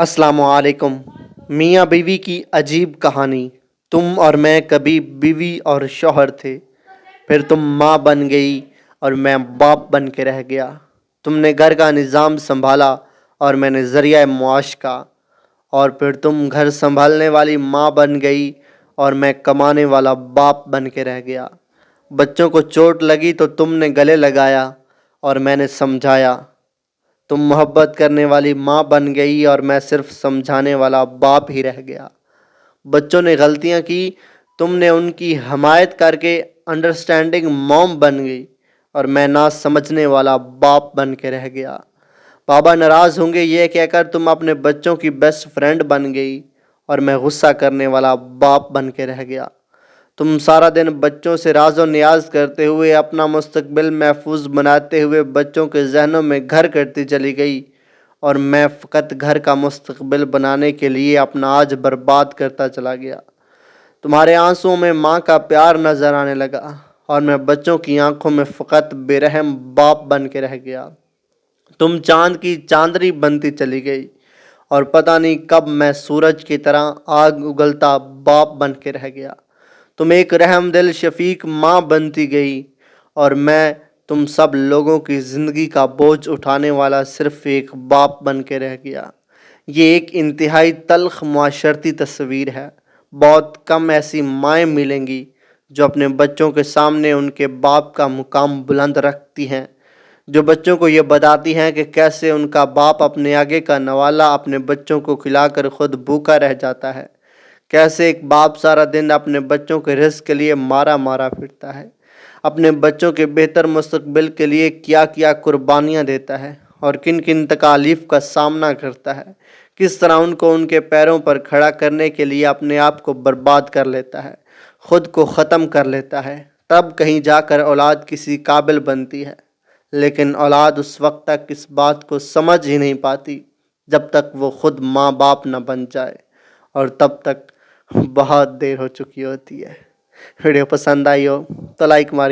السلام علیکم۔ میاں بیوی کی عجیب کہانی۔ تم اور میں کبھی بیوی اور شوہر تھے، پھر تم ماں بن گئی اور میں باپ بن کے رہ گیا۔ تم نے گھر کا نظام سنبھالا اور میں نے ذریعہ معاش کا، اور پھر تم گھر سنبھالنے والی ماں بن گئی اور میں کمانے والا باپ بن کے رہ گیا۔ بچوں کو چوٹ لگی تو تم نے گلے لگایا اور میں نے سمجھایا۔ تم محبت کرنے والی ماں بن گئی اور میں صرف سمجھانے والا باپ ہی رہ گیا۔ بچوں نے غلطیاں کی، تم نے ان کی حمایت کر کے انڈرسٹینڈنگ موم بن گئی اور میں نہ سمجھنے والا باپ بن کے رہ گیا۔ بابا ناراض ہوں گے یہ کہہ کر تم اپنے بچوں کی بیسٹ فرینڈ بن گئی اور میں غصہ کرنے والا باپ بن کے رہ گیا۔ تم سارا دن بچوں سے راز و نیاز کرتے ہوئے اپنا مستقبل محفوظ بناتے ہوئے بچوں کے ذہنوں میں گھر کرتی چلی گئی، اور میں فقط گھر کا مستقبل بنانے کے لیے اپنا آج برباد کرتا چلا گیا۔ تمہارے آنسوؤں میں ماں کا پیار نظر آنے لگا اور میں بچوں کی آنکھوں میں فقط بے رحم باپ بن کے رہ گیا۔ تم چاند کی چاندنی بنتی چلی گئی اور پتہ نہیں کب میں سورج کی طرح آگ اگلتا باپ بن کے رہ گیا۔ تم ایک رحم دل شفیق ماں بنتی گئی اور میں تم سب لوگوں کی زندگی کا بوجھ اٹھانے والا صرف ایک باپ بن کے رہ گیا۔ یہ ایک انتہائی تلخ معاشرتی تصویر ہے۔ بہت کم ایسی مائیں ملیں گی جو اپنے بچوں کے سامنے ان کے باپ کا مقام بلند رکھتی ہیں، جو بچوں کو یہ بتاتی ہیں کہ کیسے ان کا باپ اپنے آگے کا نوالا اپنے بچوں کو کھلا کر خود بھوکا رہ جاتا ہے، کیسے ایک باپ سارا دن اپنے بچوں کے رزق کے لیے مارا مارا پھرتا ہے، اپنے بچوں کے بہتر مستقبل کے لیے کیا کیا قربانیاں دیتا ہے اور کن کن تکالیف کا سامنا کرتا ہے، کس طرح ان کو ان کے پیروں پر کھڑا کرنے کے لیے اپنے آپ کو برباد کر لیتا ہے، خود کو ختم کر لیتا ہے، تب کہیں جا کر اولاد کسی قابل بنتی ہے۔ لیکن اولاد اس وقت تک اس بات کو سمجھ ہی نہیں پاتی جب تک وہ خود ماں باپ نہ بن جائے، اور تب تک بہت دیر ہو چکی ہوتی ہے۔ ویڈیو پسند آئی ہو تو لائک ماری۔